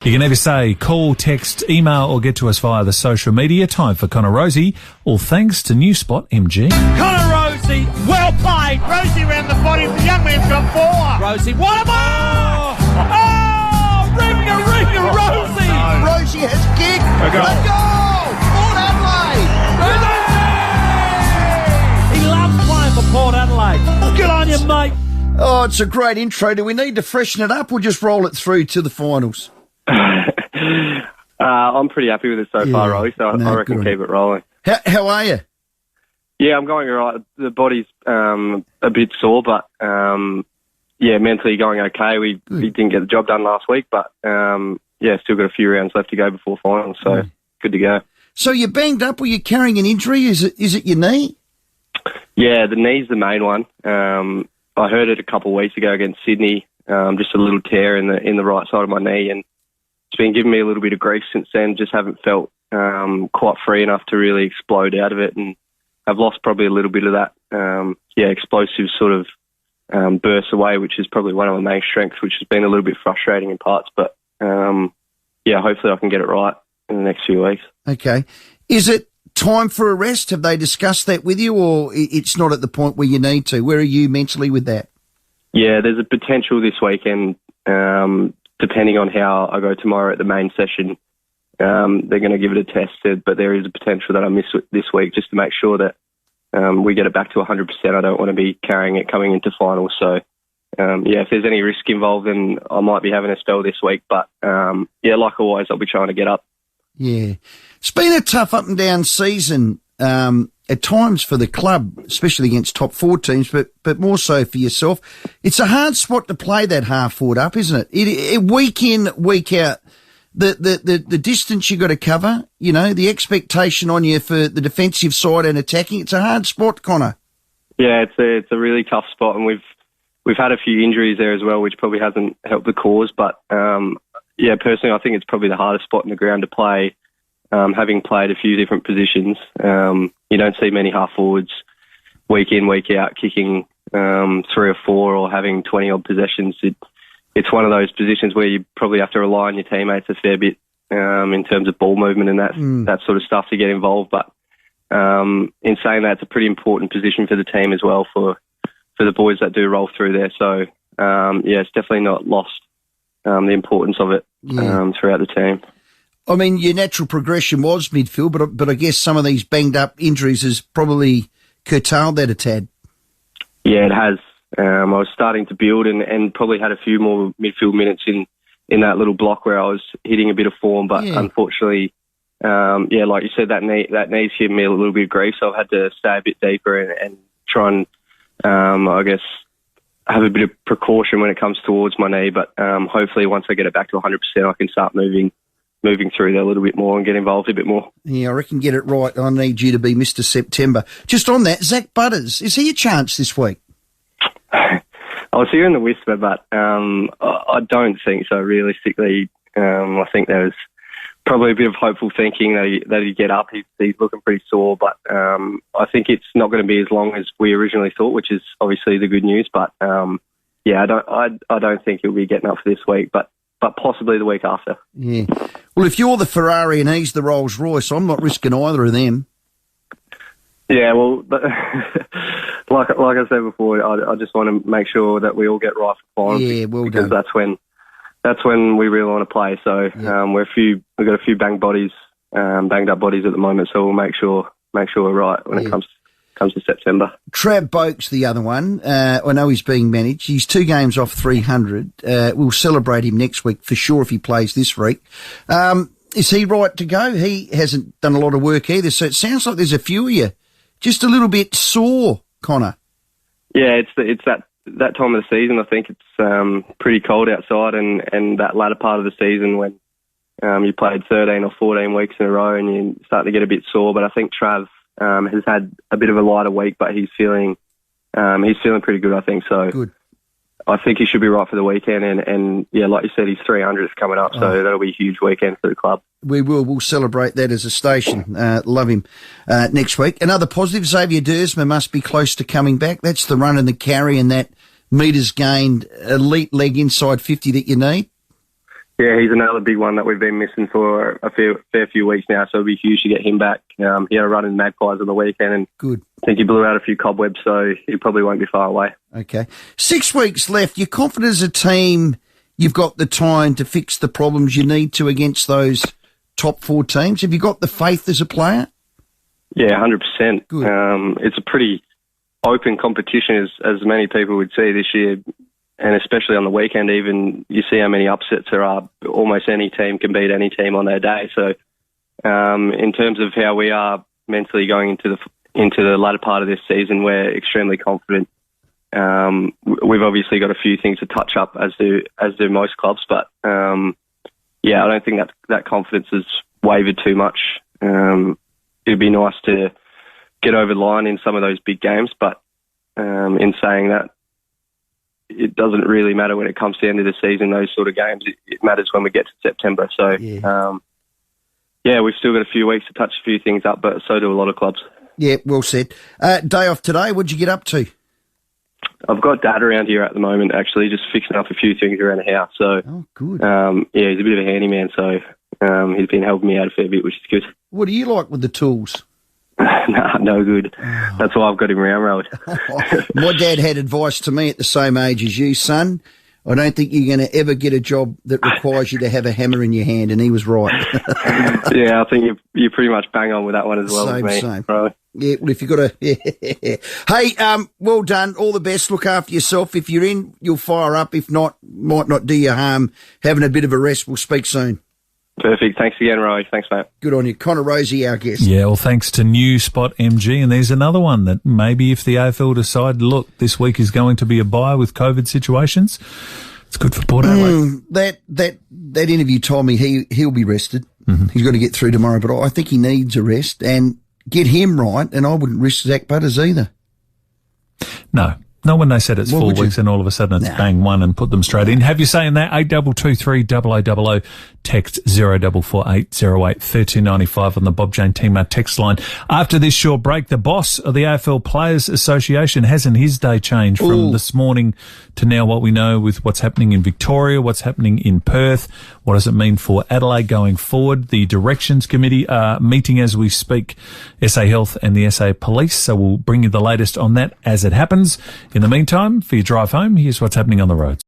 You can either say call, text, email or get to us via the social media. Time for Connor Rosie, all thanks to New Spot MG. Connor Rosie, well played. Rosie round the body. The young man's got 4. Rosie, what a ball! Oh, Ringa, Rosie! No. Rosie has kicked. A goal! Port Adelaide! He loves playing for Port Adelaide. Good on you, mate. Oh, it's a great intro. Do we need to freshen it up or just roll it through to the finals? I'm pretty happy with it so far, Roy, so I reckon keep it rolling. How are you? Yeah, I'm going all right. The body's a bit sore, but mentally going okay. We didn't get the job done last week, but still got a few rounds left to go before finals, so good to go. So you're banged up or you're carrying an injury? Is it your knee? Yeah, the knee's the main one. I heard it a couple of weeks ago against Sydney, just a little tear in the right side of my knee, and it's been giving me a little bit of grief since then. Just haven't felt quite free enough to really explode out of it, and I've lost probably a little bit of that, explosive sort of burst away, which is probably one of my main strengths, which has been a little bit frustrating in parts. But, hopefully I can get it right in the next few weeks. Okay. Is it time for a rest? Have they discussed that with you, or it's not at the point where you need to? Where are you mentally with that? Yeah, there's a potential this weekend, depending on how I go tomorrow at the main session. They're going to give it a test, but there is a potential that I miss it this week just to make sure that we get it back to 100%. I don't want to be carrying it coming into finals. So, if there's any risk involved, then I might be having a spell this week. But, like always, I'll be trying to get up. Yeah. It's been a tough up and down season at times for the club, especially against top 4 teams, but more so for yourself. It's a hard spot to play that half forward up, isn't it? Week in, week out. The distance you got to cover, the expectation on you for the defensive side and attacking. It's a hard spot, Connor. Yeah, it's a really tough spot, and we've had a few injuries there as well, which probably hasn't helped the cause. But personally, I think it's probably the hardest spot in the ground to play. Having played a few different positions, you don't see many half forwards week in, week out kicking 3 or 4 or having 20 odd possessions. It's one of those positions where you probably have to rely on your teammates a fair bit in terms of ball movement and that sort of stuff to get involved. But in saying that, it's a pretty important position for the team as well for the boys that do roll through there. So, it's definitely not lost the importance of it throughout the team. I mean, your natural progression was midfield, but I guess some of these banged-up injuries has probably curtailed that a tad. Yeah, it has. I was starting to build and probably had a few more midfield minutes in that little block where I was hitting a bit of form, but unfortunately, like you said, that knee's given me a little bit of grief, so I've had to stay a bit deeper and try and, have a bit of precaution when it comes towards my knee, but hopefully once I get it back to 100%, I can start moving through there a little bit more and get involved a bit more. Yeah, I reckon get it right. I need you to be Mr. September. Just on that, Zach Butters, is he a chance this week? I was hearing the whisper, but I don't think so, realistically. I think there's probably a bit of hopeful thinking that he'd get up. He's looking pretty sore, but I think it's not going to be as long as we originally thought, which is obviously the good news. But, I don't think he'll be getting up for this week, but possibly the week after. Yeah. Well, if you're the Ferrari and he's the Rolls Royce, I'm not risking either of them. Yeah, well, like I said before, I just want to make sure that we all get right for finals. Yeah, well because done. that's when we really want to play. So we've got a few banged up bodies at the moment. So we'll make sure we're right when it comes to September. Trav Boak's the other one. I know he's being managed. He's 2 games off 300. We'll celebrate him next week for sure if he plays this week. Is he right to go? He hasn't done a lot of work either. So it sounds like there's a few of you just a little bit sore, Connor. Yeah, it's that time of the season. I think it's pretty cold outside, and that latter part of the season when you played 13 or 14 weeks in a row and you start to get a bit sore. But I think Trav has had a bit of a lighter week, but he's feeling pretty good, I think. So good. I think he should be right for the weekend. And like you said, his 300 is coming up, so that'll be a huge weekend for the club. We'll celebrate that as a station. Love him next week. Another positive, Xavier Dersma must be close to coming back. That's the run and the carry and that metres gained elite leg inside 50 that you need. Yeah, he's another big one that we've been missing for a fair few weeks now, so it'll be huge to get him back. He had a run in Magpies on the weekend, and Good. I think he blew out a few cobwebs, so he probably won't be far away. Okay. 6 weeks left. You're confident as a team you've got the time to fix the problems you need to against those top 4 teams? Have you got the faith as a player? Yeah, 100%. Good. It's a pretty open competition, as many people would see this year, and especially on the weekend even, you see how many upsets there are. Almost any team can beat any team on their day. So in terms of how we are mentally going into the latter part of this season, we're extremely confident. We've obviously got a few things to touch up, as do most clubs, but yeah, I don't think that confidence has wavered too much. It'd be nice to get over the line in some of those big games, but in saying that, it doesn't really matter when it comes to the end of the season, those sort of games. It matters when we get to September. So, yeah, we've still got a few weeks to touch a few things up, but so do a lot of clubs. Yeah, well said. Day off today, what'd you get up to? I've got Dad around here at the moment, actually, just fixing up a few things around the house. So, oh, good. Yeah, he's a bit of a handyman, so he's been helping me out a fair bit, which is good. What do you like with the tools? Nah, no good. That's why I've got him round. My dad had advice to me at the same age as you, son. I don't think you're going to ever get a job that requires you to have a hammer in your hand, and he was right. Yeah, I think you pretty much bang on with that one as well as me. Same. Right. Yeah, well, if you've got a... Yeah. Hey, well done. All the best. Look after yourself. If you're in, you'll fire up. If not, might not do you harm. Having a bit of a rest. We'll speak soon. Perfect. Thanks again, Roy. Thanks, mate. Good on you. Connor Rosie, our guest. Yeah, well, thanks to New Spot MG. And there's another one that maybe if the AFL decide, look, this week is going to be a bye with COVID situations, it's good for Port Adelaide. That interview told me he'll be rested. Mm-hmm. He's got to get through tomorrow, but I think he needs a rest and get him right. And I wouldn't risk Zach Butters either. No. Not when they said it's 4 weeks and all of a sudden it's bang one and put them straight in. Have you saying that? 8223 0000, text 044808 1395 on the Bob Jane Teamer text line. After this short break, the boss of the AFL Players Association hasn't his day changed from this morning to now. What we know with what's happening in Victoria, what's happening in Perth, what does it mean for Adelaide going forward? The Directions Committee are meeting as we speak, SA Health and the SA Police, so we'll bring you the latest on that as it happens. In the meantime, for your drive home, here's what's happening on the roads.